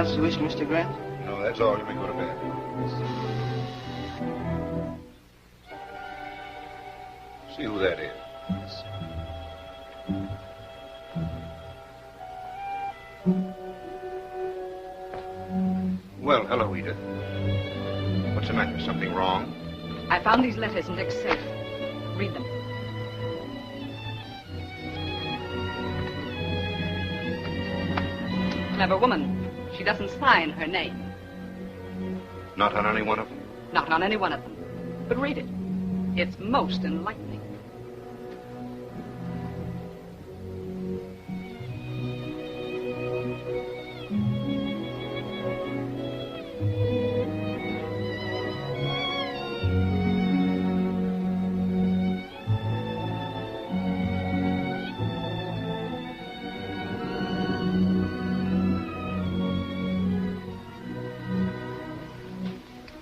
else you wish, Mr. Grant? No, that's all. You may go to bed. See who that is. Well, hello, Edith. What's the matter? Something wrong? I found these letters in Dick's safe. Read them. Clever woman. She doesn't sign her name. Not on any one of them? Not on any one of them. But read it. It's most enlightening.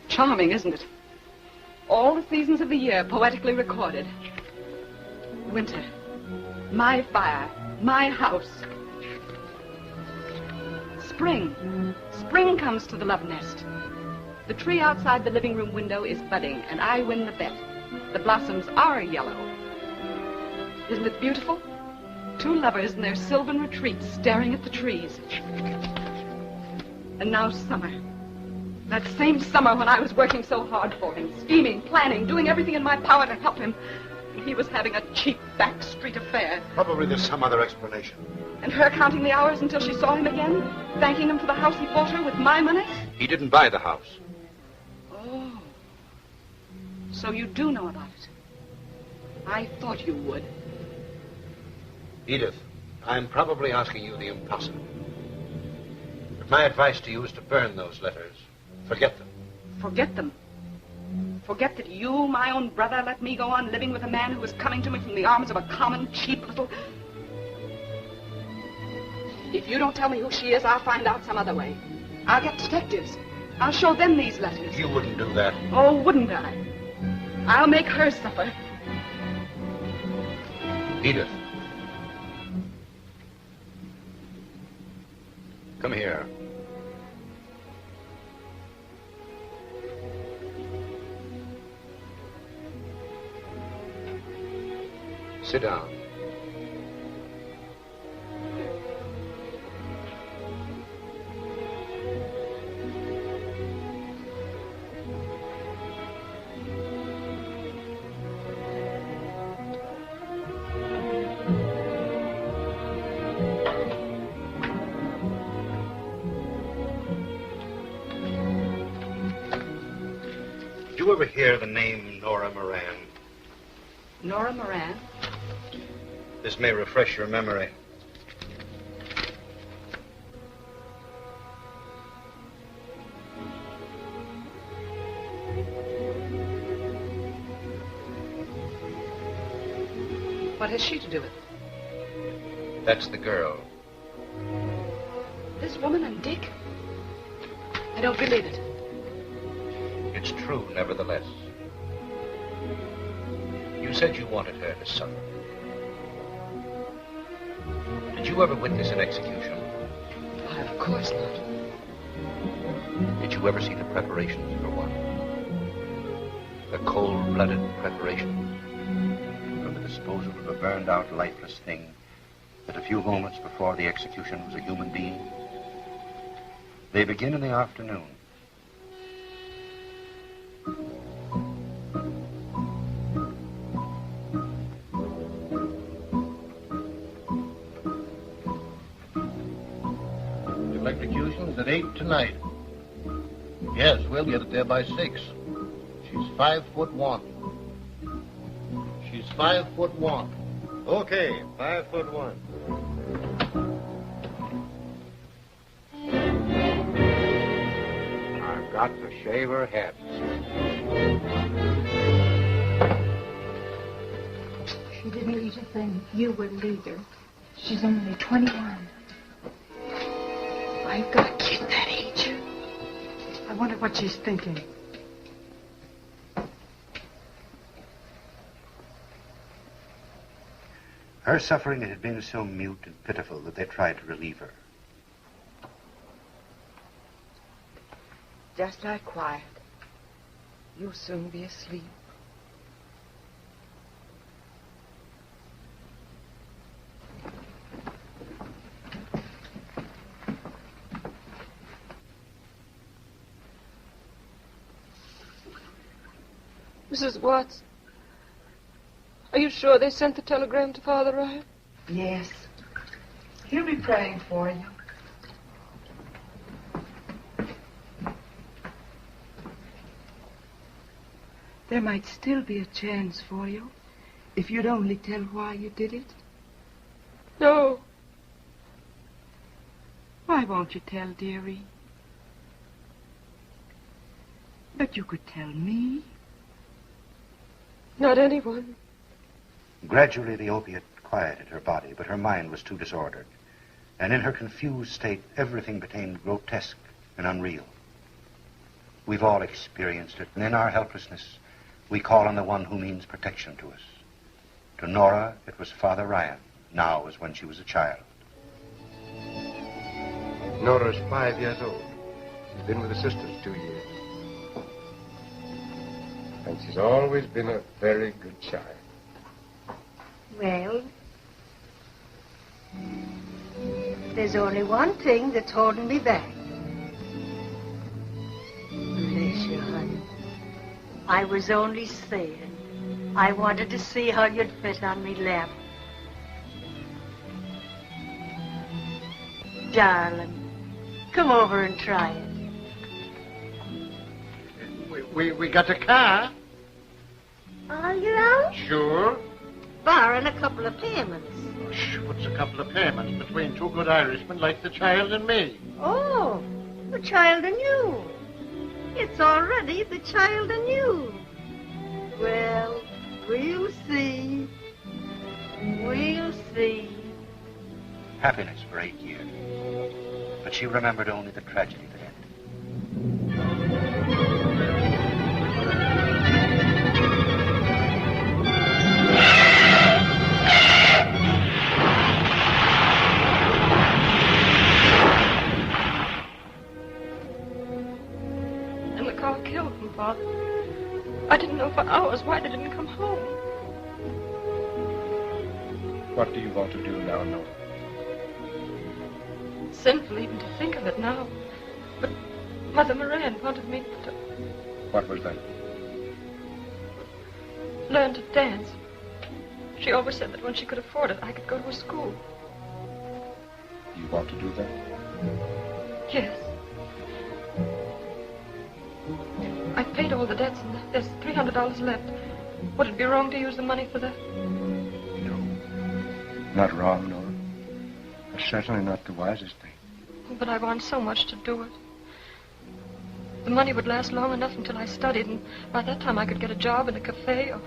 Charming, isn't it? All the seasons of the year poetically recorded. Winter, my fire, my house. Spring, spring comes to the love nest. The tree outside the living room window is budding, and I win the bet. The blossoms are yellow. Isn't it beautiful? Two lovers in their sylvan retreat staring at the trees. And now summer. That same summer when I was working so hard for him, scheming, planning, doing everything in my power to help him. And he was having a cheap back street affair. Probably there's some other explanation. And her counting the hours until she saw him again, thanking him for the house he bought her with my money? He didn't buy the house. Oh. So you do know about it. I thought you would. Edith, I'm probably asking you the impossible. But my advice to you is to burn those letters. Forget them. Forget them? Forget that you, my own brother, let me go on living with a man who was coming to me from the arms of a common, cheap little... If you don't tell me who she is, I'll find out some other way. I'll get detectives. I'll show them these letters. You wouldn't do that. Oh, wouldn't I? I'll make her suffer. Edith. Come here. Sit down. Did you ever hear the name Nora Moran? Nora Moran? This may refresh your memory. What has she to do with it? That's the girl. This woman and Dick? I don't believe it. It's true, nevertheless. You said you wanted her to suffer. Did you ever witness an execution? Why, of course not. Did you ever see the preparations for one? The cold-blooded preparations for the disposal of a burned-out, lifeless thing that a few moments before the execution was a human being? They begin in the afternoon. Electrocution's at 8 tonight. Yes, we'll get it there by 6. She's 5'1". She's 5'1". Okay, 5'1". I've got to shave her head. She didn't eat a thing. You wouldn't either. She's only 21. I've got a kid that age. I wonder what she's thinking. Her suffering had been so mute and pitiful that they tried to relieve her. just like quiet. You'll soon be asleep. Mrs. Watts, are you sure they sent the telegram to Father Ryan? Yes. He'll be praying for you. There might still be a chance for you if you'd only tell why you did it. No. Why won't you tell, dearie? But you could tell me. Not anyone. Gradually, the opiate quieted her body, but her mind was too disordered. And in her confused state, everything became grotesque and unreal. We've all experienced it, and in our helplessness, we call on the one who means protection to us. To Nora, it was Father Ryan, now as when she was a child. Nora's 5 years old. She's been with the sisters 2 years. And she's always been a very good child. Well, there's only one thing that's holding me back. Bless you, honey. I was only saying I wanted to see how you'd fit on me lap. Darling, come over and try it. We got a car. Are you out? Sure. Barring a couple of payments. What's a couple of payments between two good Irishmen like the child and me? Oh, the child and you. It's already the child and you. Well, we'll see. We'll see. Happiness for 8 years. But she remembered only the tragedy that ended. And the car killed him, Father. I didn't know for hours why they didn't come home. What do you want to do now, Nora? It's sinful even to think of it now. But Mother Moran wanted me to What was that? learn to dance. She always said that when she could afford it, I could go to a school. You want to do that? Yes. I've paid all the debts, and there's $300 left. Would it be wrong to use the money for that? No. Not wrong, Nora. It's certainly not the wisest thing. But I want so much to do it. The money would last long enough until I studied, and by that time I could get a job in a cafe, or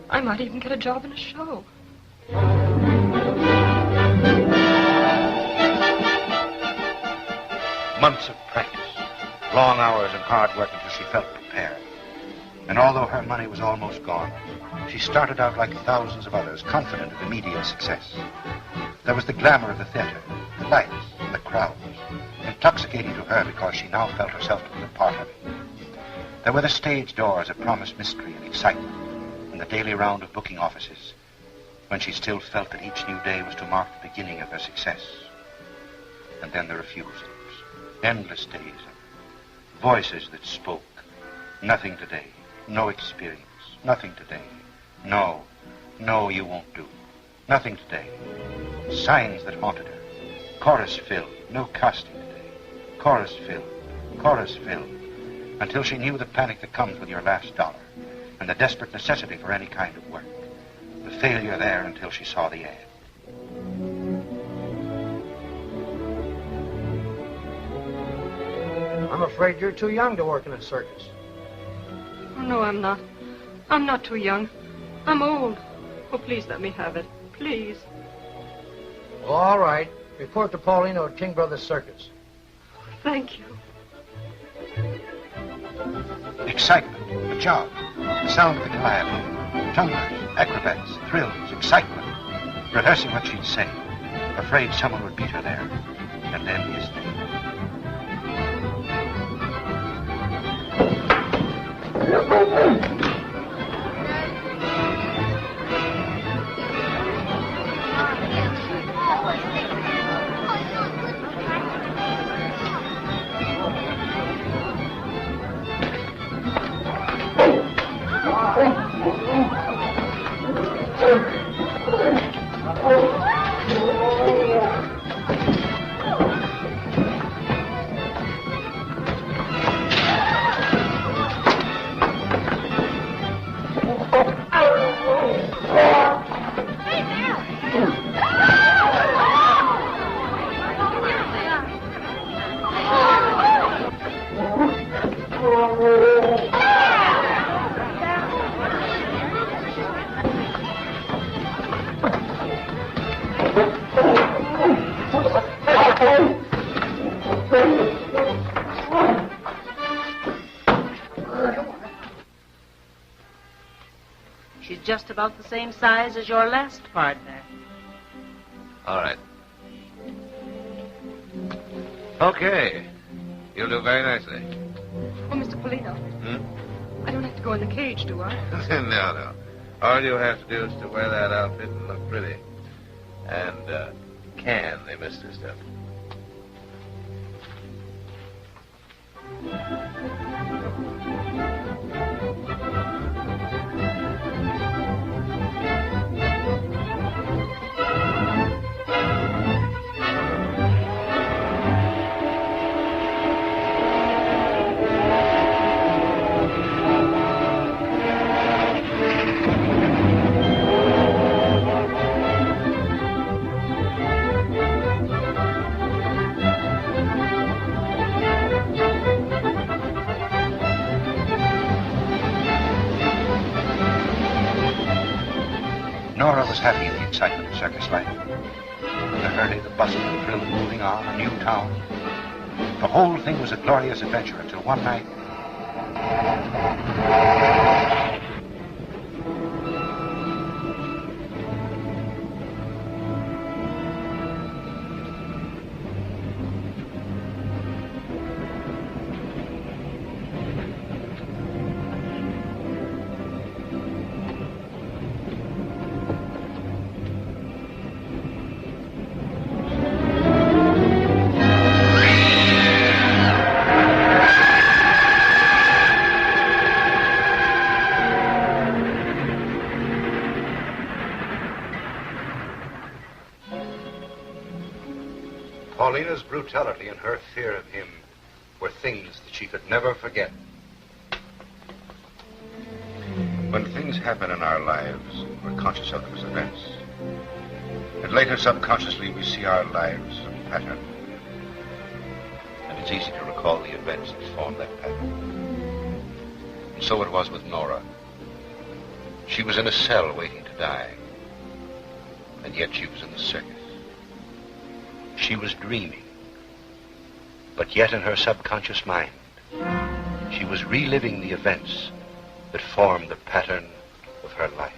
I might even get a job in a show. Months of practice, long hours and hard work until she felt prepared. And although her money was almost gone, she started out like thousands of others, confident of immediate success. There was the glamour of the theater, the lights, and the crowds, intoxicating to her because she now felt herself to be a part of it. There were the stage doors that promised mystery and excitement, and the daily round of booking offices, when she still felt that each new day was to mark the beginning of her success. And then the refusals, endless days of voices that spoke. Nothing today, no experience, nothing today. No, you won't do. Nothing today. Signs that haunted her. Chorus filled, no casting today. Chorus filled, until she knew the panic that comes with your last dollar, and the desperate necessity for any kind of work. The failure there until she saw the ad. I'm afraid you're too young to work in a circus. Oh, no, I'm not. I'm not too young. I'm old. Oh, please let me have it. Please. All right. Report to Paulino at King Brothers Circus. Thank you. Excitement, a job, the sound of the calliope, tumblers, acrobats, thrills, excitement, rehearsing what she'd say, afraid someone would beat her there, and then his name. She's just about the same size as your last partner. All right. Okay. You'll do very nicely. Oh, Mr. Polino. Hmm? I don't have to go in the cage, do I? No. All you have to do is to wear that outfit and look pretty. And, can they miss their stuff? Nora was happy in the excitement of circus life. The hurry, the bustle, the thrill of moving on, a new town. The whole thing was a glorious adventure until one night. Paulina's brutality and her fear of him were things that she could never forget. When things happen in our lives, we're conscious of them as events. And later, subconsciously, we see our lives as a pattern. And it's easy to recall the events that form that pattern. And so it was with Nora. She was in a cell waiting to die. And yet she was in the circus. She was dreaming. But yet in her subconscious mind, she was reliving the events that formed the pattern of her life.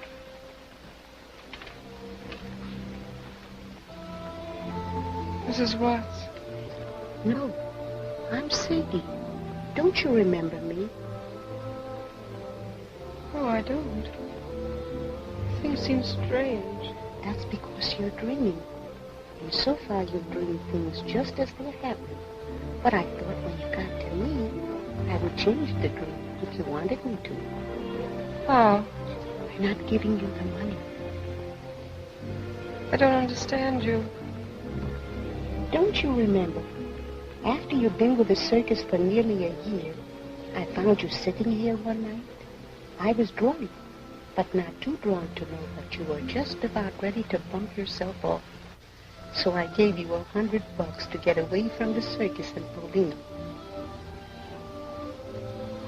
Mrs. Watts? No, I'm Sadie. Don't you remember me? Oh, I don't. Things seem strange. That's because you're dreaming. And so far you've dreamed things just as they happen. But I thought when you got to me, I would change the dream if you wanted me to. Oh. By not giving you the money. I don't understand you. Don't you remember? After you've been with the circus for nearly a year, I found you sitting here one night. I was drawn, but not too drawn to know that you were just about ready to bump yourself off. So I gave you $100 to get away from the circus and Paulina.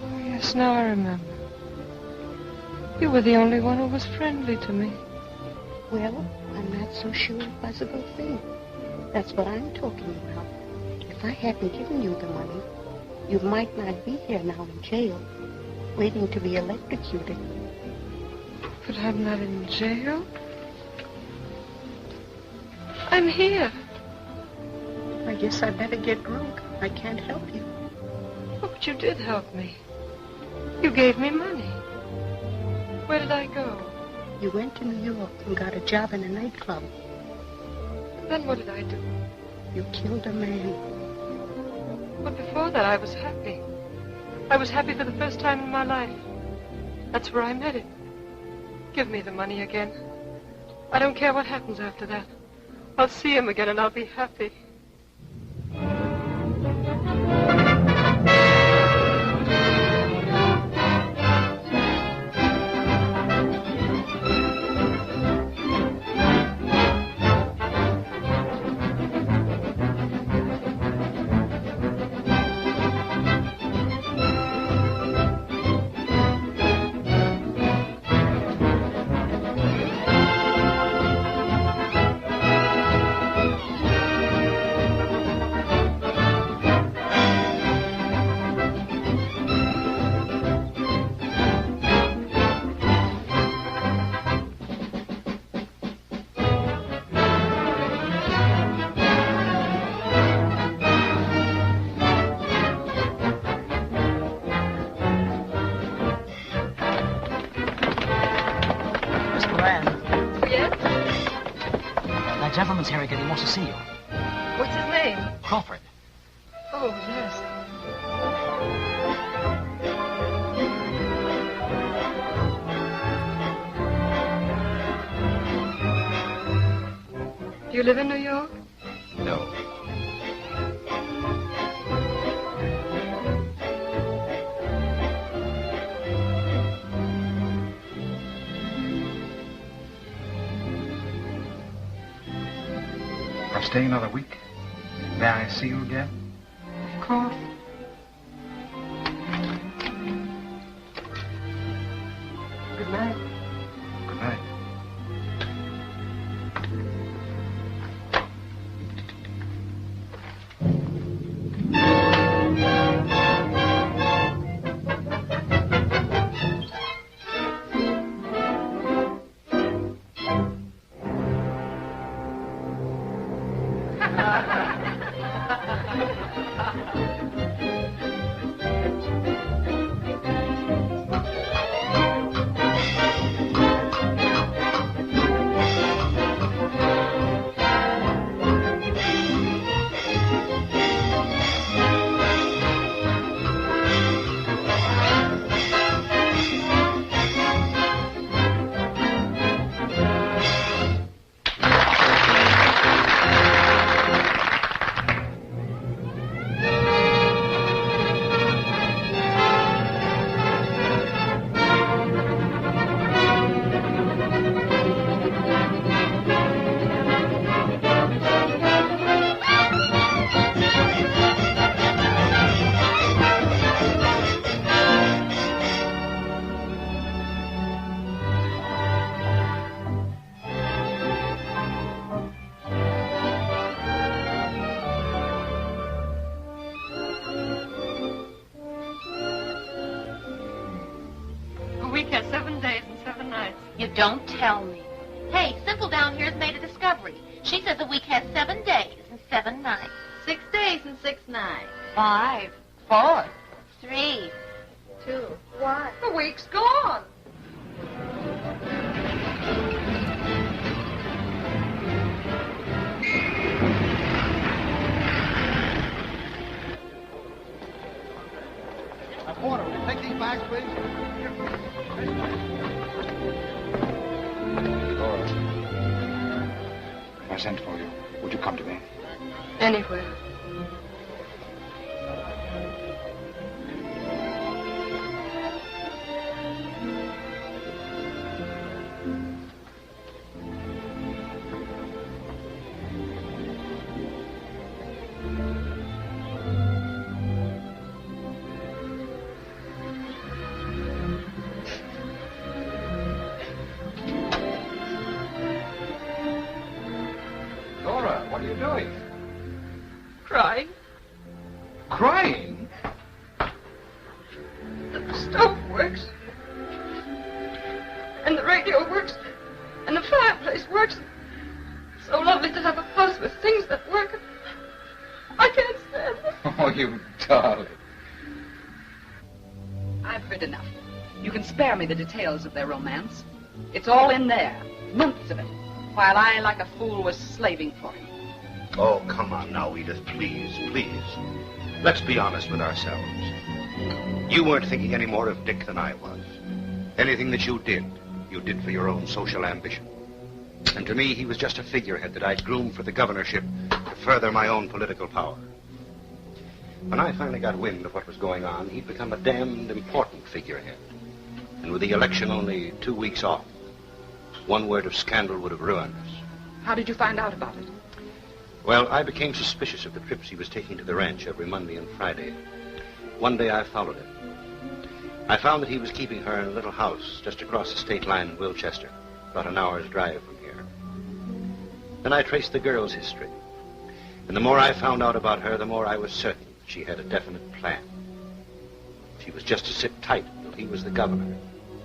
Oh, yes, now I remember. You were the only one who was friendly to me. Well, I'm not so sure it was a good thing. That's what I'm talking about. If I hadn't given you the money, you might not be here now in jail, waiting to be electrocuted. But I'm not in jail. I'm here. I guess I better get drunk. I can't help you. Oh, but you did help me. You gave me money. Where did I go? You went to New York and got a job in a nightclub. Then what did I do? You killed a man. But before that, I was happy. I was happy for the first time in my life. That's where I met him. Give me the money again. I don't care what happens after that. I'll see him again and I'll be happy. Gentleman's here again. He wants to see you. What's his name? Crawford. Oh, yes. Do you live in New York? No. I'm staying another week. May I see you again? Of course. Good night. Good night. Don't tell me. Hey, Simple down here has made a discovery. She says the week has 7 days and 7 nights. 6 days and 6 nights. 5, 4, 3, 2, 1. The week's gone. Porter, will you take these bags, please? Laura, if I sent for you, would you come to me? Anywhere. What are you doing? Crying. Crying? The stove works. And the radio works. And the fireplace works. It's so lovely to have a house with things that work. I can't stand it. Oh, you darling. I've heard enough. You can spare me the details of their romance. It's all in there, months of it, while I, like a fool, was slaving for him. Oh, come on now, Edith, please, please. Let's be honest with ourselves. You weren't thinking any more of Dick than I was. Anything that you did for your own social ambition. And to me, he was just a figurehead that I'd groomed for the governorship to further my own political power. When I finally got wind of what was going on, he'd become a damned important figurehead. And with the election only 2 weeks off, one word of scandal would have ruined us. How did you find out about it? Well, I became suspicious of the trips he was taking to the ranch every Monday and Friday. One day I followed him. I found that he was keeping her in a little house just across the state line in Wilchester, about an hour's drive from here. Then I traced the girl's history. And the more I found out about her, the more I was certain she had a definite plan. She was just to sit tight until he was the governor,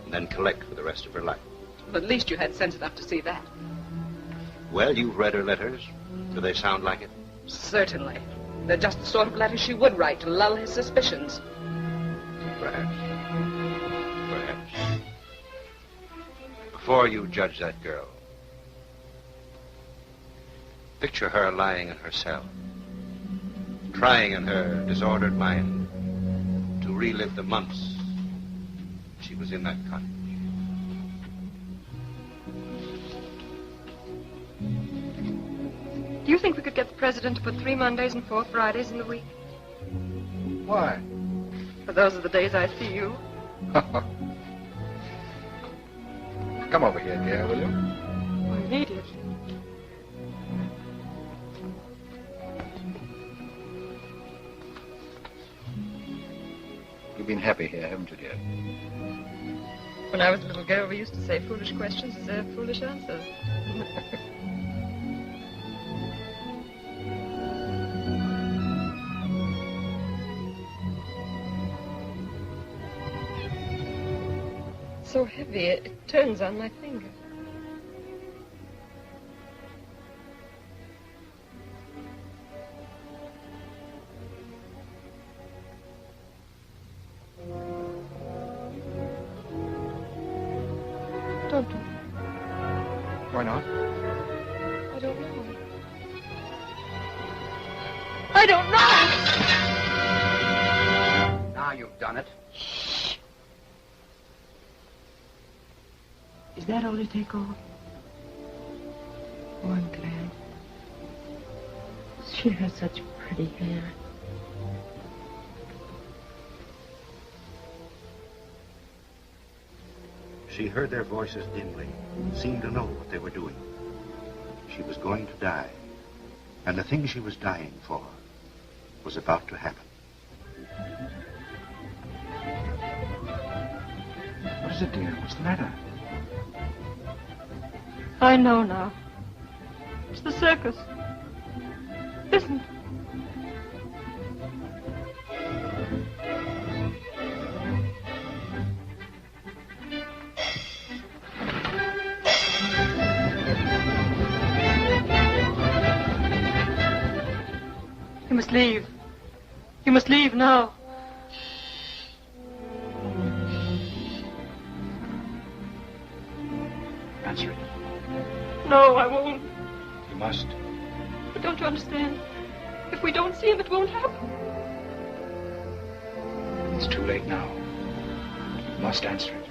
and then collect for the rest of her life. Well, at least you had sense enough to see that. Well, you've read her letters. Do they sound like it? Certainly. They're just the sort of letters she would write to lull his suspicions. Perhaps. Perhaps. Before you judge that girl, picture her lying in her cell, trying in her disordered mind to relive the months she was in that cottage. Do you think we could get the president to put 3 Mondays and 4 Fridays in the week? Why? For those are the days I see you. Come over here, dear, will you? Immediately. You've been happy here, haven't you, dear? When I was a little girl, we used to say foolish questions deserve foolish answers. So heavy, it turns on my finger. Don't do it. Why not? I don't know. I don't know! Now you've done it. Is that all you take off? Oh, I'm glad. She has such pretty hair. She heard their voices dimly, seemed to know what they were doing. She was going to die, and the thing she was dying for was about to happen. What is it, dear? What's the matter? I know now. It's the circus. Listen. You must leave. You must leave now. Answer it. No, I won't. You must. But don't you understand? If we don't see him, it won't happen. It's too late now. You must answer it.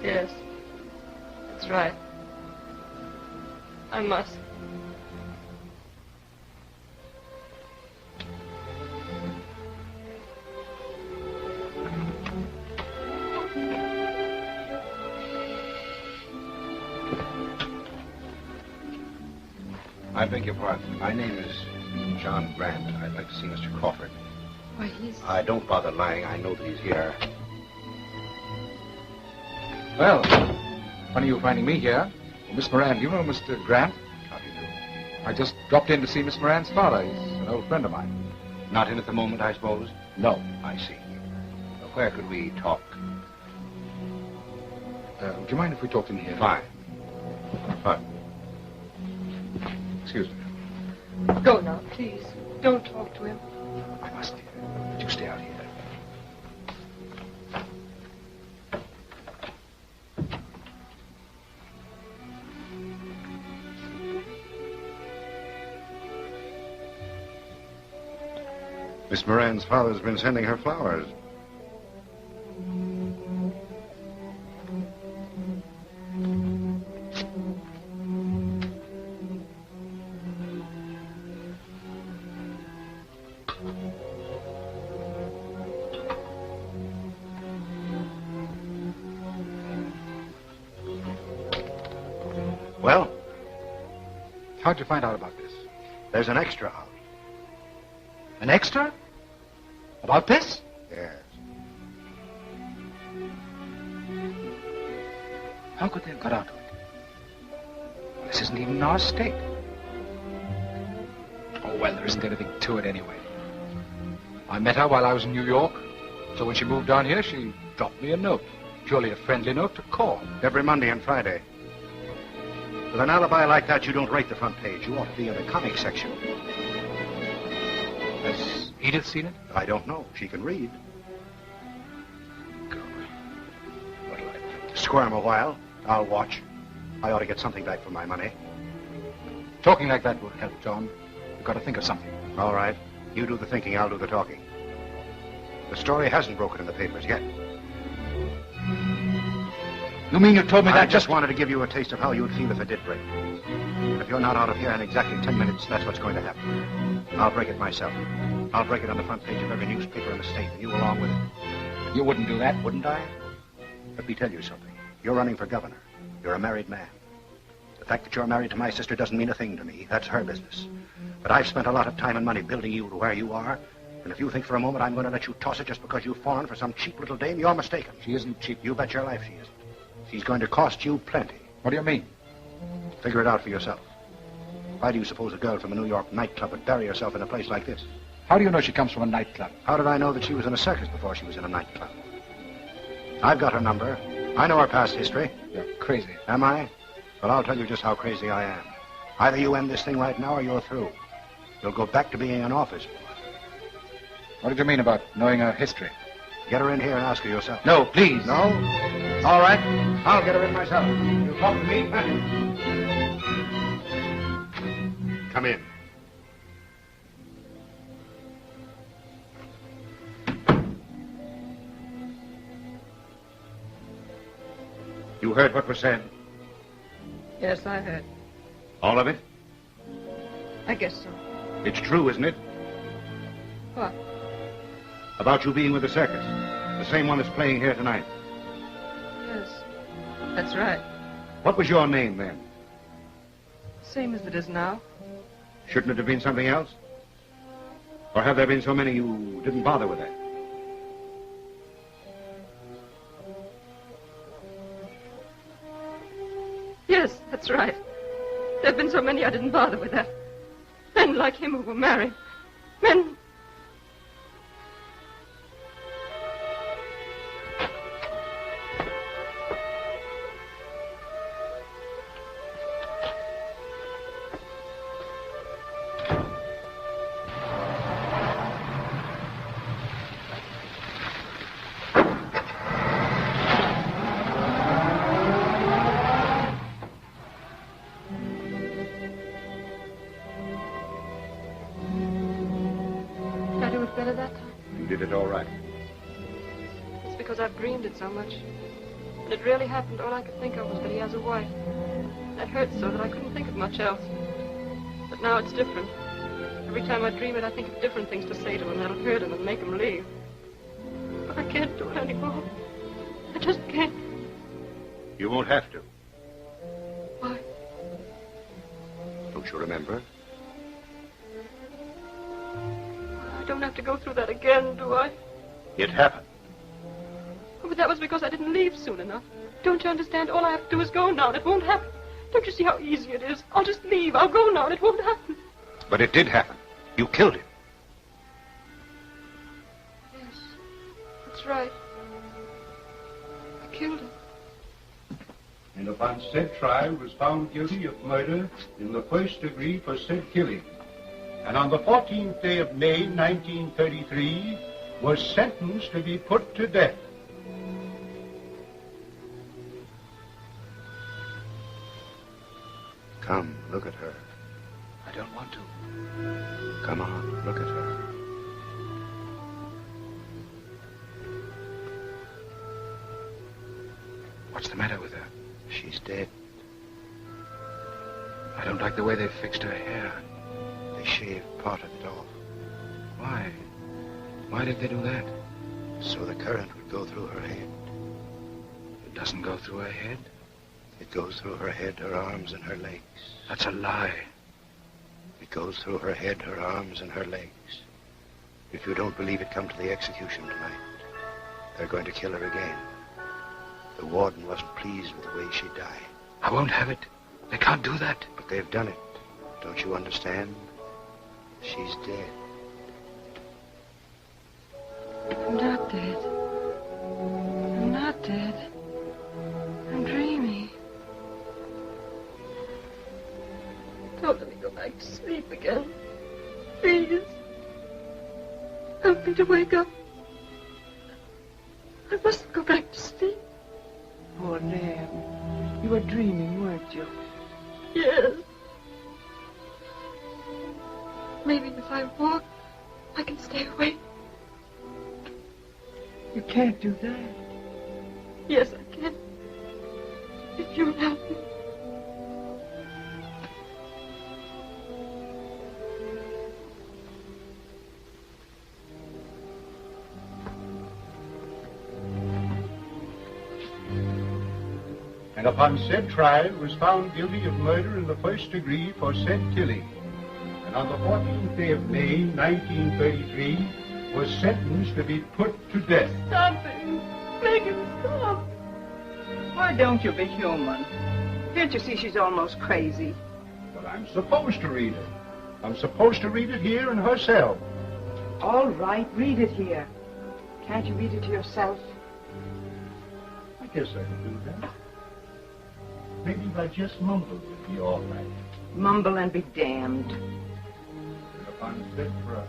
Yes. That's right. I must. I beg your pardon. My name is John Grant. I'd like to see Mr. Crawford. Why, he's... Don't bother lying. I know that he's here. Well, funny you finding me here. Well, Miss Moran, do you know Mr. Grant? How do you do? I just dropped in to see Miss Moran's father. He's an old friend of mine. Not in at the moment, I suppose? No. I see. Where could we talk? Do you mind if we talked in here? Fine. Fine. Excuse me. Go now, please. Don't talk to him. I must, dear. But you stay out here. Miss Moran's father's been sending her flowers. Well? How'd you find out about this? There's an extra out. An extra? About this? Yes. How could they have got out of it? Well, this isn't even in our state. Oh, well, there isn't anything to it anyway. I met her while I was in New York. So when she moved down here, she dropped me a note. Purely a friendly note to call. Every Monday and Friday. With an alibi like that, you don't rate the front page. You ought to be in the comic section. Has Edith seen it? I don't know. She can read. What'll I do? Squirm a while. I'll watch. I ought to get something back for my money. Talking like that will help, John. You've got to think of something. All right. You do the thinking, I'll do the talking. The story hasn't broken in the papers yet. You mean you told me that I just wanted to give you a taste of how you'd feel if it did break. And if you're not out of here in exactly 10 minutes, that's what's going to happen. I'll break it myself. I'll break it on the front page of every newspaper in the state, and you along with it. You wouldn't do that, wouldn't I? Let me tell you something. You're running for governor. You're a married man. The fact that you're married to my sister doesn't mean a thing to me. That's her business. But I've spent a lot of time and money building you to where you are, and if you think for a moment I'm going to let you toss it just because you've fallen for some cheap little dame, you're mistaken. She isn't cheap. You bet your life she isn't. She's going to cost you plenty. What do you mean? Figure it out for yourself. Why do you suppose a girl from a New York nightclub would bury herself in a place like this? How do you know she comes from a nightclub? How did I know that she was in a circus before she was in a nightclub? I've got her number. I know her past history. You're crazy. Am I? Well, I'll tell you just how crazy I am. Either you end this thing right now or you're through. You'll go back to being an office boy. What did you mean about knowing her history? Get her in here and ask her yourself. No, please. No? All right. I'll get her in myself. You talk to me. Come in. You heard what was said? Yes, I heard. All of it? I guess so. It's true, isn't it? What? About you being with the circus. The same one that's playing here tonight. Yes, that's right. What was your name then? Same as it is now. Shouldn't it have been something else? Or have there been so many you didn't bother with that? Yes, that's right. There have been so many I didn't bother with that. Men like him who were married. Men... I've dreamed it so much. When it really happened, all I could think of was that he has a wife. That hurt so that I couldn't think of much else. But now it's different. Every time I dream it, I think of different things to say to him that'll hurt him and make him leave. But I can't do it anymore. I just can't. You won't have to. Why? Don't you remember? I don't have to go through that again, do I? It happened. But that was because I didn't leave soon enough. Don't you understand? All I have to do is go now, and it won't happen. Don't you see how easy it is? I'll just leave. I'll go now, and it won't happen. But it did happen. You killed him. Yes, that's right. I killed him. And upon said trial was found guilty of murder in the first degree for said killing. and on the 14th day of May, 1933, was sentenced to be put to death. Come, look at her. I don't want to. Come on, look at her. What's the matter with her? She's dead. I don't like the way they fixed her hair. They shaved part of it off. Why? Why did they do that? So the current would go through her head. It doesn't go through her head? It goes through her head, her arms, and her legs. That's a lie. It goes through her head, her arms, and her legs. If you don't believe it, come to the execution tonight. They're going to kill her again. The warden wasn't pleased with the way she died. I won't have it. They can't do that. But they've done it. Don't you understand? She's dead. I'm not dead. I'm not dead. I'm dreaming. Don't let me go back to sleep again. Please. Help me to wake up. I mustn't go back to sleep. Poor lamb. You were dreaming, weren't you? Yes. Maybe if I walk, I can stay awake. You can't do that. Yes, I can. If you'll help me. And upon said trial was found guilty of murder in the first degree for said killing. And on the 14th day of May, 1933, was sentenced to be put to death. Stop him. Make him stop. Why don't you be human? Can't you see she's almost crazy? But I'm supposed to read it. I'm supposed to read it here in her cell. All right, read it here. Can't you read it to yourself? I guess I can do that. Maybe if I just mumble, it'll be all right. Mumble and be damned. And upon said trial.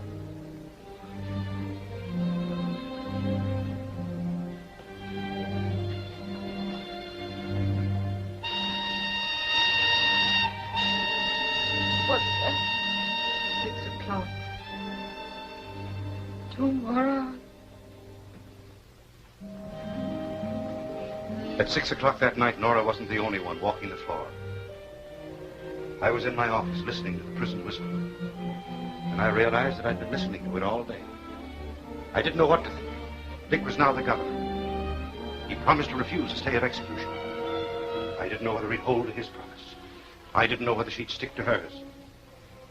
What's that? 6 o'clock. Tomorrow. At 6 o'clock that night, Nora wasn't the only one walking the floor. I was in my office listening to the prison whistle. And I realized that I'd been listening to it all day. I didn't know what to think. Dick was now the governor. He promised to refuse a stay of execution. I didn't know whether he'd hold to his promise. I didn't know whether she'd stick to hers.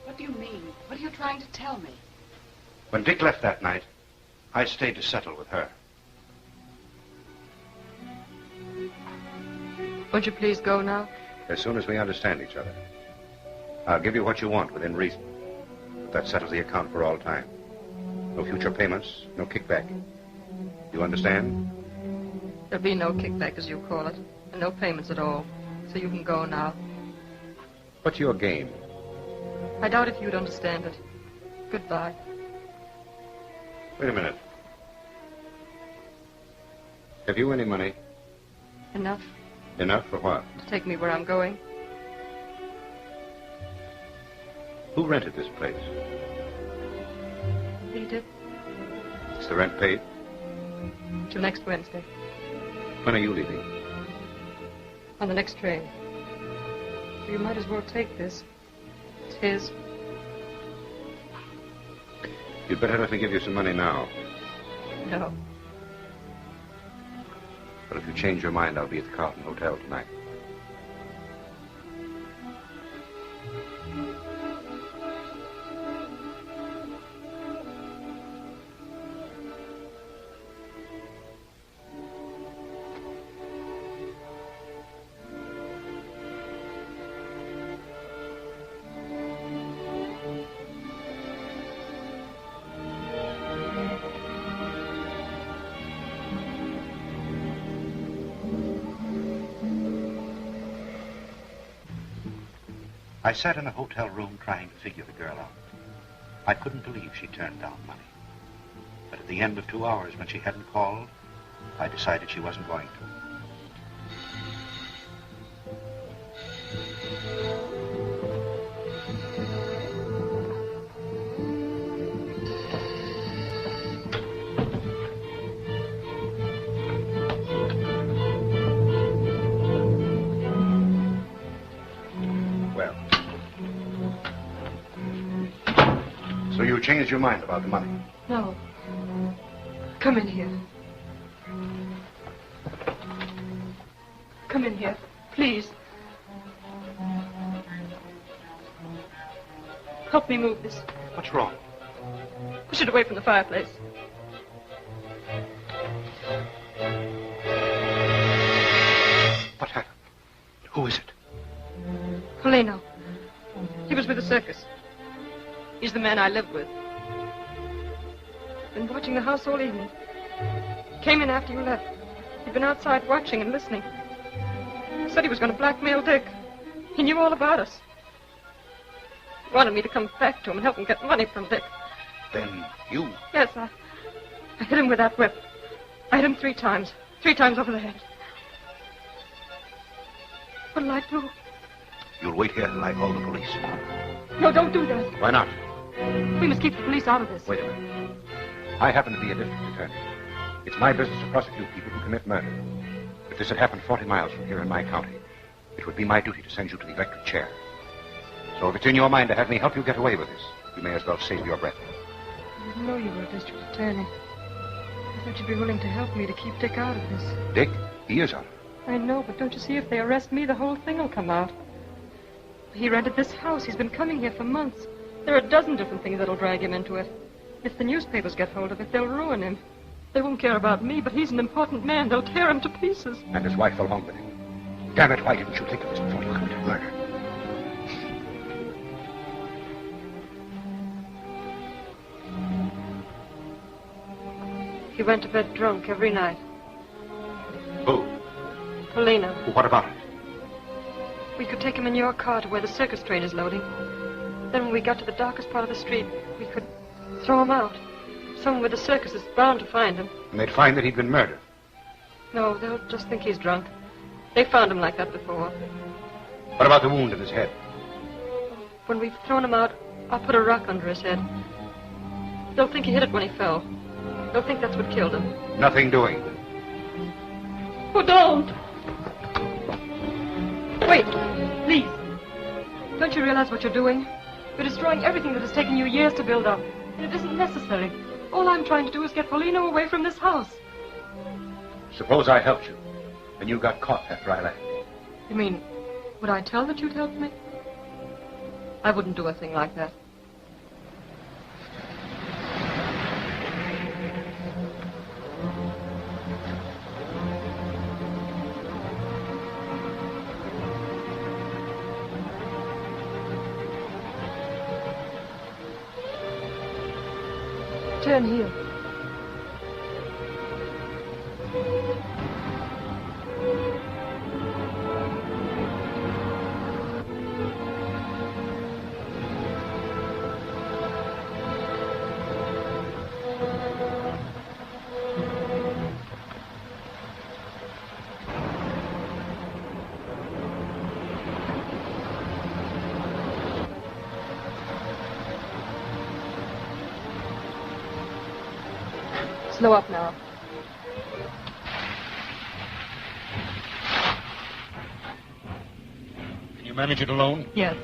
What do you mean? What are you trying to tell me? When Dick left that night, I stayed to settle with her. Won't you please go now? As soon as we understand each other. I'll give you what you want within reason. But that settles the account for all time. No future payments, no kickback. You understand? There'll be no kickback, as you call it, and no payments at all. So you can go now. What's your game? I doubt if you'd understand it. Goodbye. Wait a minute. Have you any money? Enough Enough for what? to take me where I'm going. Who rented this place? He did. Is the rent paid? Till next Wednesday. When are you leaving? On the next train. You might as well take this. It's his. You'd better let me give you some money now. No. But if you change your mind, I'll be at the Carlton Hotel tonight. I sat in a hotel room trying to figure the girl out. I couldn't believe she turned down money. But at the end of 2 hours, when she hadn't called, I decided she wasn't going to. So you changed your mind about the money? No. Come in here. Come in here, please. Help me move this. What's wrong? Push it away from the fireplace. What happened? Who is it? Polino. He was with the circus. He's the man I lived with. Been watching the house all evening. Came in after you left. He'd been outside watching and listening. Said he was going to blackmail Dick. He knew all about us. He wanted me to come back to him and help him get money from Dick. Then you... Yes, I hit him with that whip. I hit him 3 times. 3 times over the head. What'll I do? You'll wait here till I call the police. No, don't do that. Why not? We must keep the police out of this. Wait a minute. I happen to be a district attorney. It's my business to prosecute people who commit murder. If this had happened 40 miles from here in my county, it would be my duty to send you to the electric chair. So if it's in your mind to have me help you get away with this, you may as well save your breath. I didn't know you were a district attorney. I thought you'd be willing to help me to keep Dick out of this. Dick? He is out. I know, but don't you see, if they arrest me, the whole thing will come out. He rented this house. He's been coming here for months. There are a dozen different things that'll drag him into it. If the newspapers get hold of it, they'll ruin him. They won't care about me, but he's an important man. They'll tear him to pieces. And his wife along with him. Damn it, why didn't you think of this before you committed murder? He went to bed drunk every night. Who? Polino. What about it? We could take him in your car to where the circus train is loading. Then when we got to the darkest part of the street, we could throw him out. Someone with the circus is bound to find him. And they'd find that he'd been murdered. No, they'll just think he's drunk. They found him like that before. What about the wound in his head? When we've thrown him out, I'll put a rock under his head. They'll think he hit it when he fell. They'll think that's what killed him. Nothing doing. Oh, don't! Wait, please. Don't you realize what you're doing? You're destroying everything that has taken you years to build up. And it isn't necessary. All I'm trying to do is get Polino away from this house. Suppose I helped you, and you got caught after I left. You mean, would I tell that you'd help me? I wouldn't do a thing like that. Turn here. Slow up now. Can you manage it alone? Yes.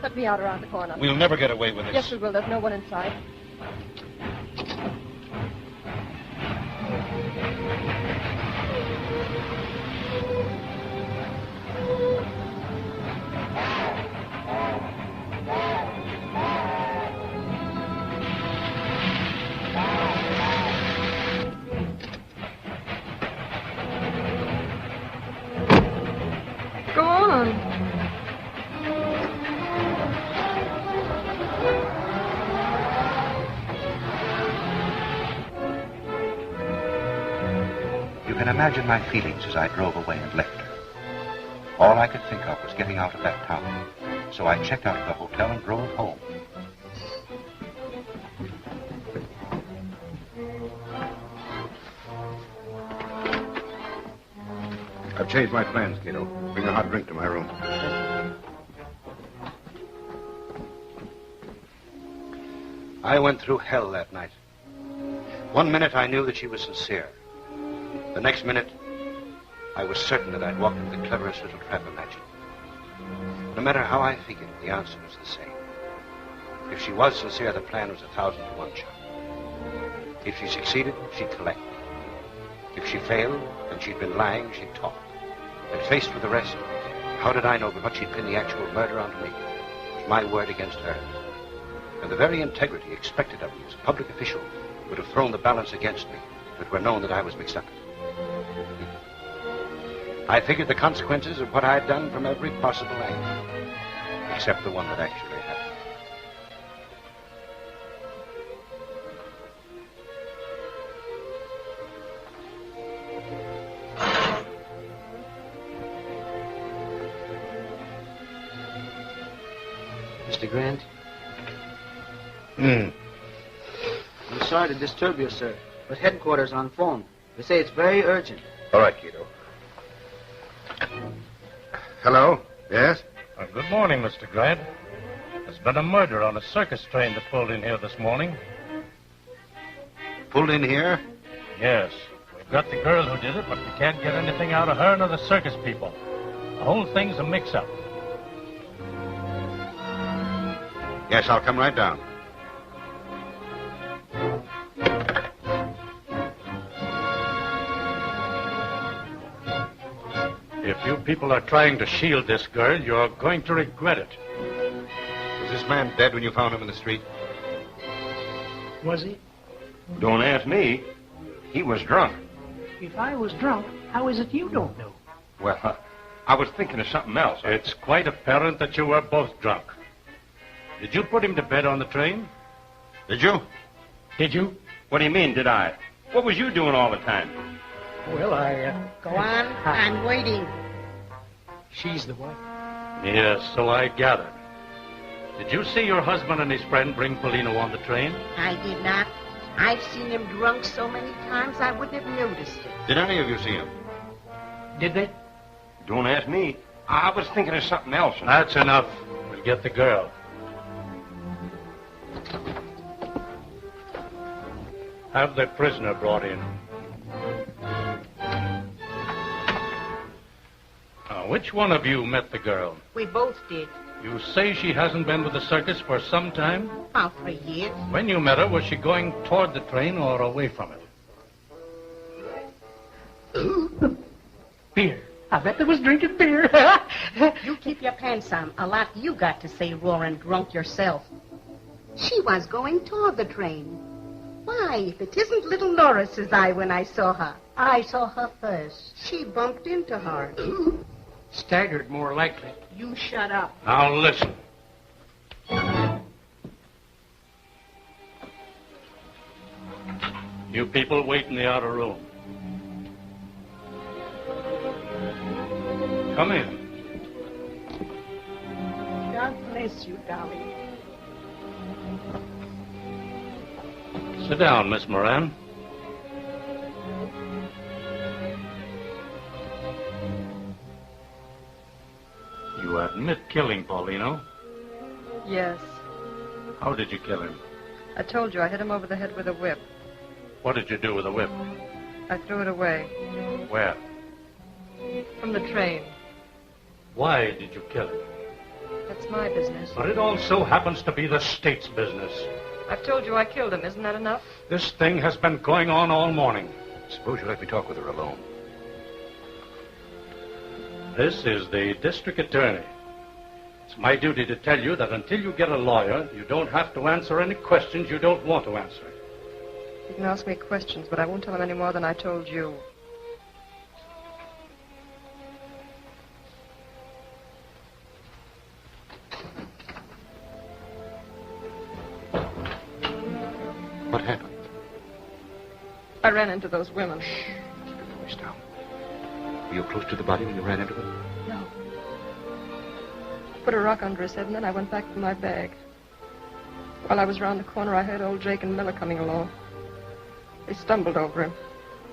Let me out around the corner. We'll never get away with this. Yes, we will. There's no one inside. Go on. You can imagine my feelings as I drove away and left her. All I could think of was getting out of that town. So I checked out of the hotel and drove home. I've changed my plans, Cato. Bring a hot drink to my room. I went through hell that night. One minute I knew that she was sincere. The next minute, I was certain that I'd walked into the cleverest little trap imagined. No matter how I figured, the answer was the same. If she was sincere, the plan was 1,000 to 1 shot. If she succeeded, she'd collect. If she failed, and she'd been lying, she'd talk. And faced with the rest, how did I know but what she'd pinned the actual murder onto me? It was my word against hers. And the very integrity expected of me as a public official would have thrown the balance against me if it were known that I was mixed up in it. I figured the consequences of what I'd done from every possible angle, except the one that actually happened. Mr. Grant? Hmm. I'm sorry to disturb you, sir, but headquarters on phone. They say it's very urgent. All right, Cato. Hello? Yes? Good morning, Mr. Grant. There's been a murder on a circus train that pulled in here this morning. Pulled in here? Yes. We've got the girl who did it, but we can't get anything out of her nor the circus people. The whole thing's a mix-up. Yes, I'll come right down. If you people are trying to shield this girl, you're going to regret it. Was this man dead when you found him in the street? Was he? Don't ask me. He was drunk. If I was drunk, how is it you don't know? Well, I was thinking of something else. It's quite apparent that you were both drunk. Did you put him to bed on the train? Did you? Did you? What do you mean, did I? What was you doing all the time? Well, Go on. I'm waiting. She's the one. Yes, so I gathered. Did you see your husband and his friend bring Polino on the train? I did not. I've seen him drunk so many times I wouldn't have noticed it. Did any of you see him? Did they? Don't ask me. I was thinking of something else. That's enough. We'll get the girl. Have the prisoner brought in. Now, which one of you met the girl? We both did. You say she hasn't been with the circus for some time? About 3 years. When you met her, was she going toward the train or away from it? Beer. I bet they was drinking beer. You keep your pants on. A lot you got to say, roaring drunk yourself. She was going toward the train. Why, if it isn't little Nora, says I when I saw her. I saw her first. She bumped into her. Staggered, more likely. You shut up. Now listen. You people wait in the outer room. Come in. God bless you, darling. Sit down, Miss Moran. You admit killing Paulino. Yes. How did you kill him? I told you I hit him over the head with a whip. What did you do with the whip? I threw it away. Where? From the train. Why did you kill him? That's my business. But it also happens to be the state's business. I've told you I killed him. Isn't that enough? This thing has been going on all morning. Suppose you let me talk with her alone. This is the district attorney. It's my duty to tell you that until you get a lawyer, you don't have to answer any questions you don't want to answer. You can ask me questions, but I won't tell him any more than I told you. What happened? I ran into those women. Keep your voice down. Were you close to the body when you ran into them? No. Put a rock under his head, and then I went back for my bag. While I was round the corner, I heard old Jake and Miller coming along. They stumbled over him.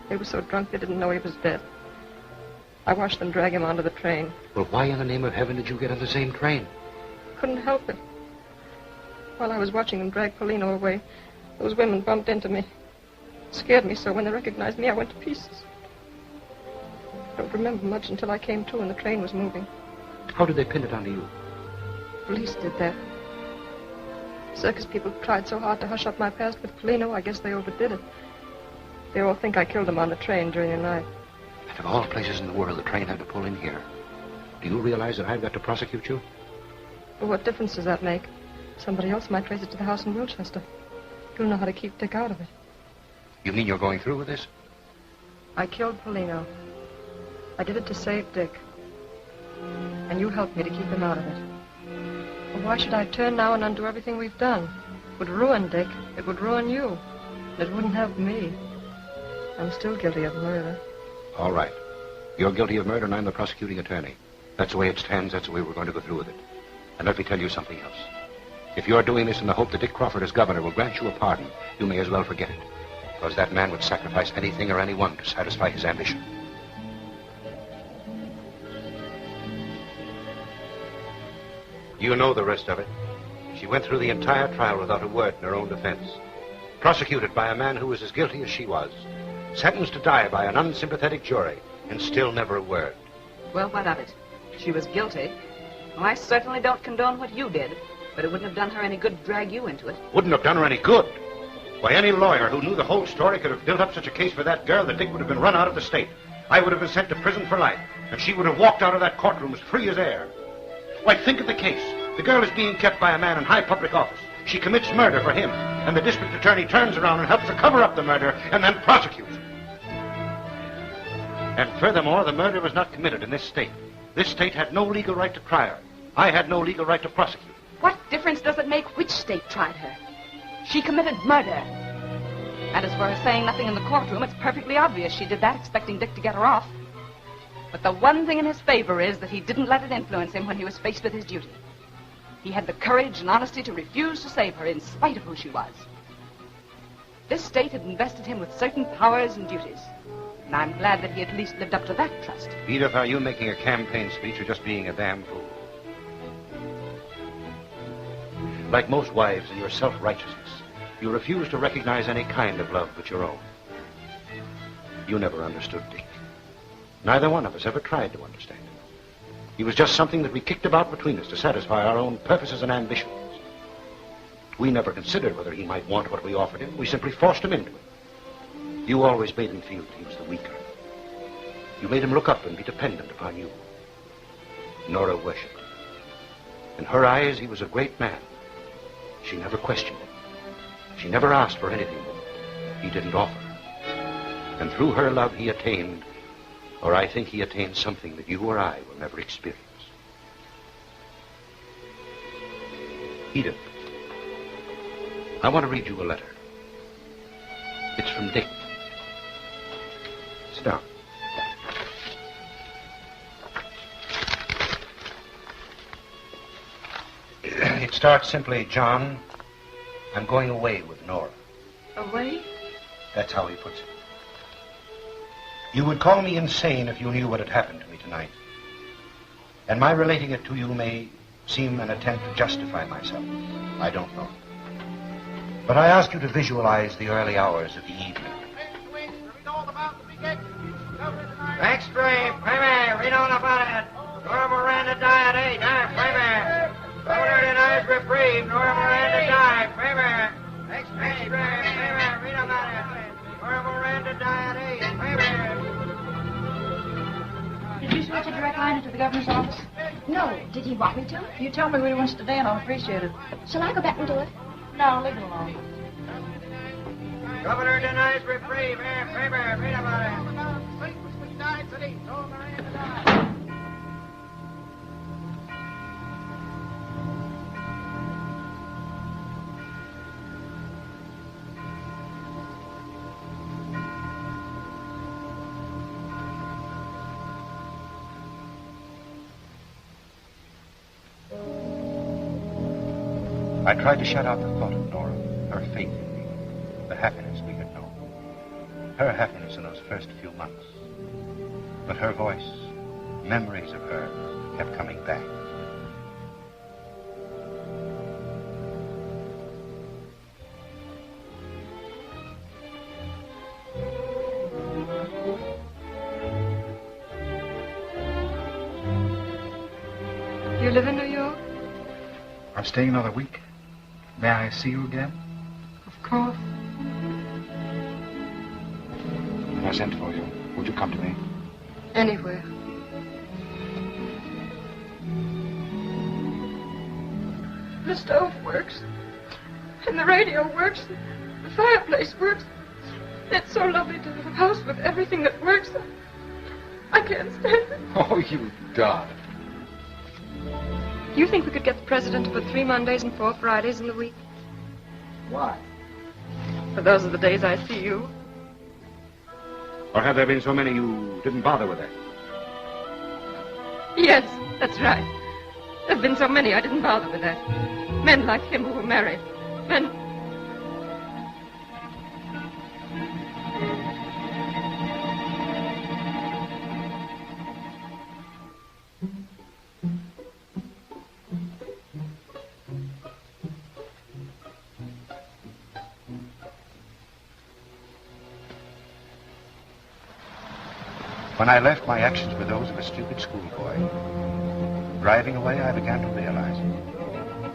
They were so drunk they didn't know he was dead. I watched them drag him onto the train. Well, why in the name of heaven did you get on the same train? Couldn't help it. While I was watching them drag Polino away, those women bumped into me. It scared me so when they recognized me, I went to pieces. I don't remember much until I came to and the train was moving. How did they pin it onto you? Police did that. Circus people tried so hard to hush up my past with Polino, I guess they overdid it. They all think I killed him on the train during the night. And of all places in the world, the train had to pull in here. Do you realize that I've got to prosecute you? Well, what difference does that make? Somebody else might trace it to the house in Wilchester. You'll know how to keep Dick out of it. You mean you're going through with this? I killed Polino. I did it to save Dick. And you helped me to keep him out of it. Well, why should I turn now and undo everything we've done? It would ruin Dick. It would ruin you. And it wouldn't help me. I'm still guilty of murder. All right. You're guilty of murder and I'm the prosecuting attorney. That's the way it stands. That's the way we're going to go through with it. And let me tell you something else. If you're doing this in the hope that Dick Crawford as governor will grant you a pardon, you may as well forget it. Because that man would sacrifice anything or anyone to satisfy his ambition. You know the rest of it. She went through the entire trial without a word in her own defense. Prosecuted by a man who was as guilty as she was. Sentenced to die by an unsympathetic jury. And still never a word. Well, what of it? She was guilty. Well, I certainly don't condone what you did. But it wouldn't have done her any good to drag you into it. Wouldn't have done her any good. Why, any lawyer who knew the whole story could have built up such a case for that girl that Dick would have been run out of the state. I would have been sent to prison for life. And she would have walked out of that courtroom as free as air. Why, think of the case. The girl is being kept by a man in high public office. She commits murder for him. And the district attorney turns around and helps her cover up the murder and then prosecutes her. And furthermore, the murder was not committed in this state. This state had no legal right to try her. I had no legal right to prosecute. What difference does it make which state tried her? She committed murder. And as for her saying nothing in the courtroom, it's perfectly obvious she did that expecting Dick to get her off. But the one thing in his favor is that he didn't let it influence him when he was faced with his duty. He had the courage and honesty to refuse to save her in spite of who she was. This state had invested him with certain powers and duties. And I'm glad that he at least lived up to that trust. Edith, are you making a campaign speech or just being a damn fool? Like most wives in your self-righteousness, you refuse to recognize any kind of love but your own. You never understood Dick. Neither one of us ever tried to understand him. He was just something that we kicked about between us to satisfy our own purposes and ambitions. We never considered whether he might want what we offered him. We simply forced him into it. You always made him feel that he was the weaker. You made him look up and be dependent upon you. Nora worshipped him. In her eyes, he was a great man. She never questioned him. She never asked for anything he didn't offer. And through her love, he attained, or I think he attained something that you or I will never experience. Edith, I want to read you a letter. It's from Dick. Sit down. It starts simply, John, I'm going away with Nora. Away? That's how he puts it. You would call me insane if you knew what had happened to me tonight. And my relating it to you may seem an attempt to justify myself. I don't know. But I ask you to visualize the early hours of the evening. Extreme, Premier, read all about it. Nora Moran died at 8, Premier. Governor denies reprieve. Nora Moran died, Premier. Extreme, Premier, read about it. Nora Moran died at 8, Premier. Did you switch a direct line into the governor's office? No. Did he want me to? You tell me where he wants to stay and I'll appreciate it. Shall I go back and do it? No, leave it alone. Governor denies reprieve. Premier, read about it. I tried to shut out the thought of Nora, her faith in me, the happiness we had known. Her happiness in those first few months. But her voice, memories of her, kept coming back. You live in New York? I'm staying another week. May I see you again? Of course. When I sent for you, would you come to me? Anywhere. The stove works. And the radio works. The fireplace works. It's so lovely to have a house with everything that works. I can't stand it. Oh, you darling. You think we could get the president to put 3 Mondays and 4 Fridays in the week? Why? For those are the days I see you. Or have there been so many you didn't bother with that? Yes, that's right. There've been so many I didn't bother with that. Men like him who were married. Men... When I left, my actions were those of a stupid schoolboy. Driving away, I began to realize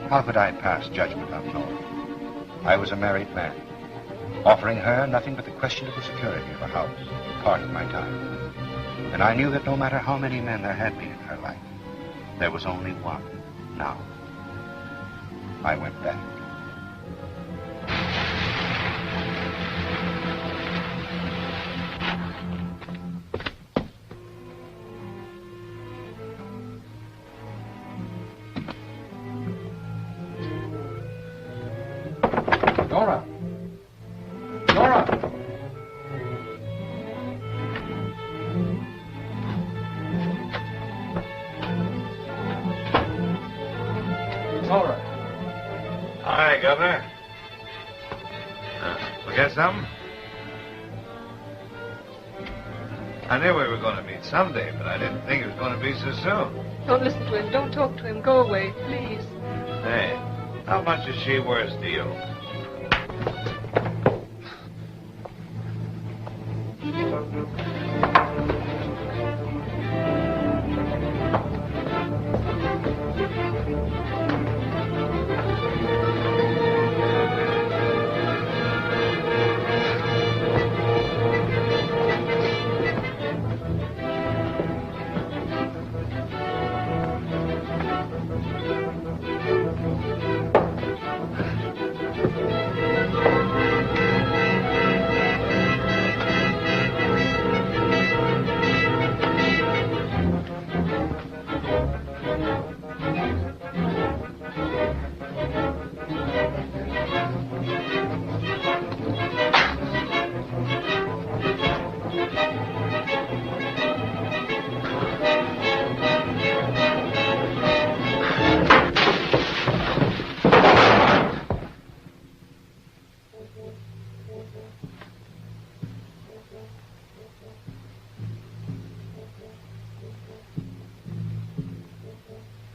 how could I pass judgment on Nora? I was a married man, offering her nothing but the questionable security of a house, part of my time. And I knew that no matter how many men there had been in her life, there was only one now. I went back. Nora! Nora! Nora! Hi, Governor. Forget something? I knew we were going to meet someday, but I didn't think it was going to be so soon. Don't listen to him. Don't talk to him. Go away, please. Hey, how much is she worth to you?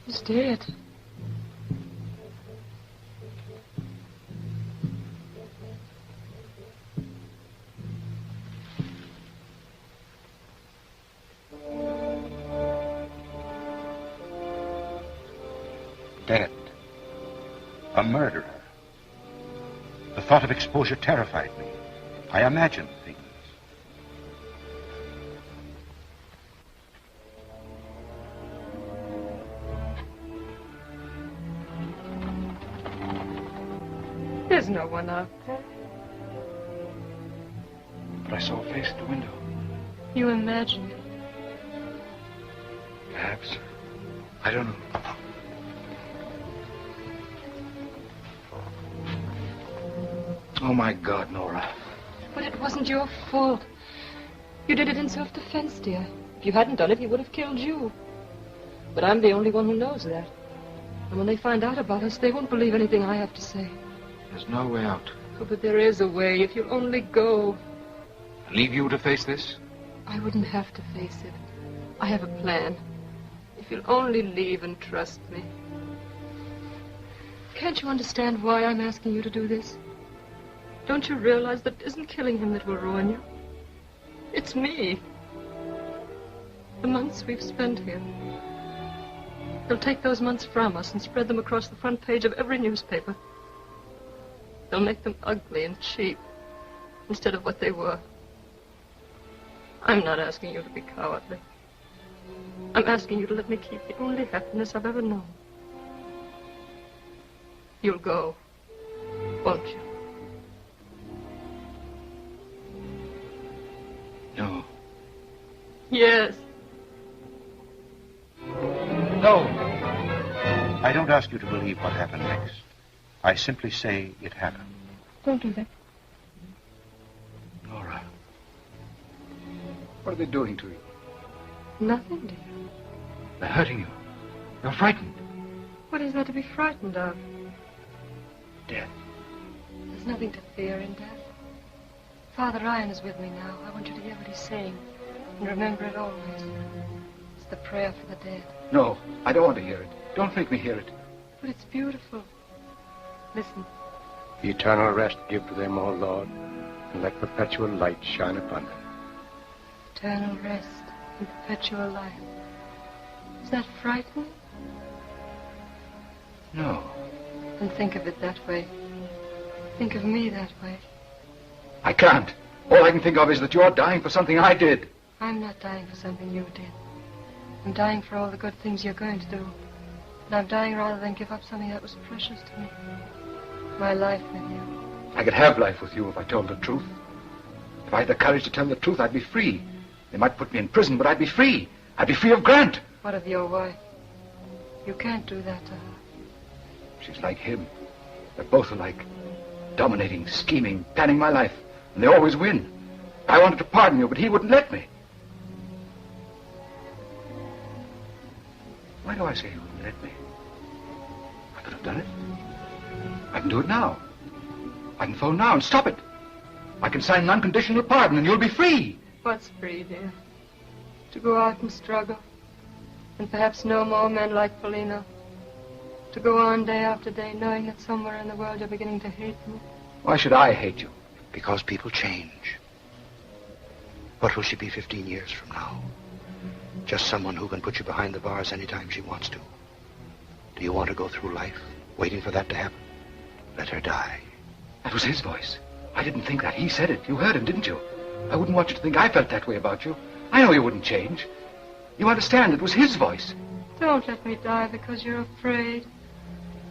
He's dead. Dead. A murderer. The thought of exposure terrified me. I imagined things. There's no one out there. But I saw a face at the window. You imagine it. Perhaps. I don't know. Oh, my God, Nora. But it wasn't your fault. You did it in self-defense, dear. If you hadn't done it, he would have killed you. But I'm the only one who knows that. And when they find out about us, they won't believe anything I have to say. There's no way out. Oh, but there is a way, if you'll only go. Leave you to face this? I wouldn't have to face it. I have a plan. If you'll only leave and trust me. Can't you understand why I'm asking you to do this? Don't you realize that it isn't killing him that will ruin you? It's me. The months we've spent here. They'll take those months from us and spread them across the front page of every newspaper. They'll make them ugly and cheap instead of what they were. I'm not asking you to be cowardly. I'm asking you to let me keep the only happiness I've ever known. You'll go, won't you? No. Yes. No. I don't ask you to believe what happened next. I simply say it happened. Don't do that. Nora. What are they doing to you? Nothing, dear. They're hurting you. You're frightened. What is there to be frightened of? Death. There's nothing to fear in death. Father Ryan is with me now. I want you to hear what he's saying. And remember it always. It's the prayer for the dead. No, I don't want to hear it. Don't make me hear it. But it's beautiful. Listen. Eternal rest give to them, O Lord, and let perpetual light shine upon them. Eternal rest and perpetual life. Is that frightening? No. Then think of it that way. Think of me that way. I can't. All I can think of is that you're dying for something I did. I'm not dying for something you did. I'm dying for all the good things you're going to do. And I'm dying rather than give up something that was precious to me. My life with you. I could have life with you if I told the truth. If I had the courage to tell the truth, I'd be free. They might put me in prison, but I'd be free. I'd be free of Grant. What of your wife? You can't do that to her. She's like him. They're both alike. Dominating, scheming, planning my life. And they always win. I wanted to pardon you, but he wouldn't let me. Why do I say he wouldn't let me? I could have done it. I can do it now. I can phone now and stop it. I can sign an unconditional pardon and you'll be free. What's free, dear? To go out and struggle. And perhaps no more men like Polino. To go on day after day knowing that somewhere in the world you're beginning to hate me. Why should I hate you? Because people change. What will she be 15 years from now? Just someone who can put you behind the bars anytime she wants to. Do you want to go through life waiting for that to happen? Let her die. That was his voice. I didn't think that. He said it. You heard him, didn't you? I wouldn't want you to think I felt that way about you. I know you wouldn't change. You understand, it was his voice. Don't let me die because you're afraid.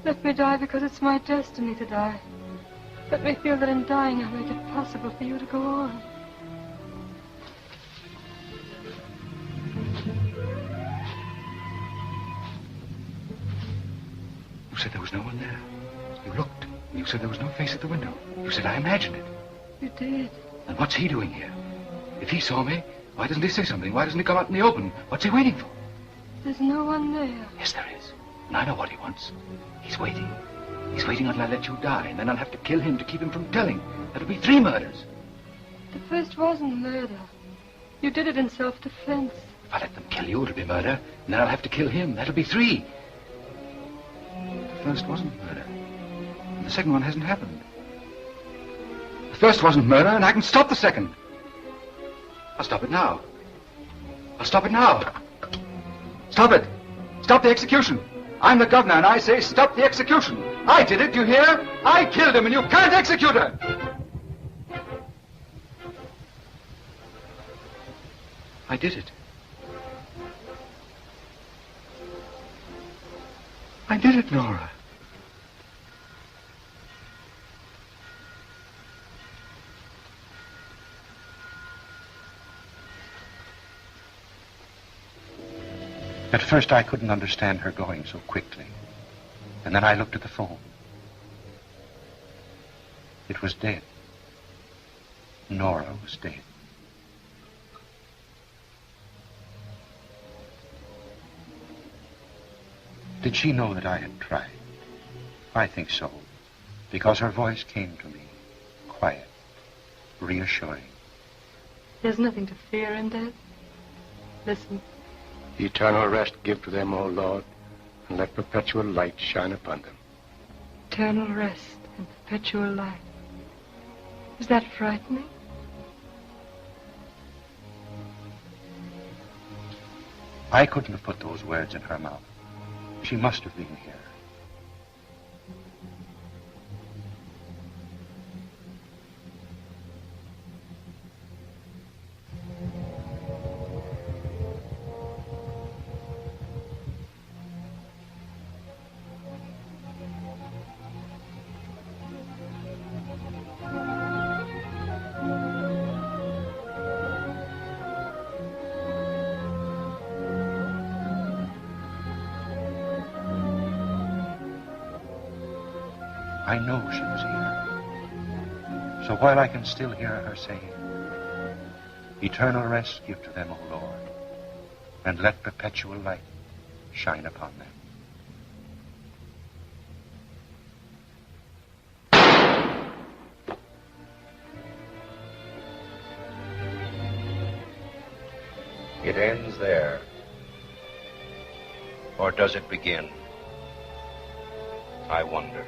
Let me die because it's my destiny to die. Let me feel that in dying I'll make it possible for you to go on. You said there was no one there. You looked, and you said there was no face at the window. You said I imagined it. You did. And what's he doing here? If he saw me, why doesn't he say something? Why doesn't he come out in the open? What's he waiting for? There's no one there. Yes, there is. And I know what he wants. He's waiting. He's waiting until I let you die, and then I'll have to kill him to keep him from telling. That'll be 3 murders. The first wasn't murder. You did it in self-defense. If I let them kill you, it'll be murder, and then I'll have to kill him. That'll be 3. The first wasn't murder. And the second one hasn't happened. The first wasn't murder, and I can stop the second. I'll stop it now. I'll stop it now. Stop it. Stop the execution. I'm the governor, and I say stop the execution. I did it, you hear? I killed him, and you can't execute her. I did it. I did it, Nora. At first, I couldn't understand her going so quickly. And then I looked at the phone. It was dead. Nora was dead. Did she know that I had tried? I think so, because her voice came to me, quiet, reassuring. There's nothing to fear in death. Listen. Eternal rest give to them, O Lord, and let perpetual light shine upon them. Eternal rest and perpetual life. Is that frightening? I couldn't have put those words in her mouth. She must have been here. I know she was here. So while I can still hear her saying, eternal rest give to them, O Lord, and let perpetual light shine upon them. It ends there. Or does it begin? I wonder.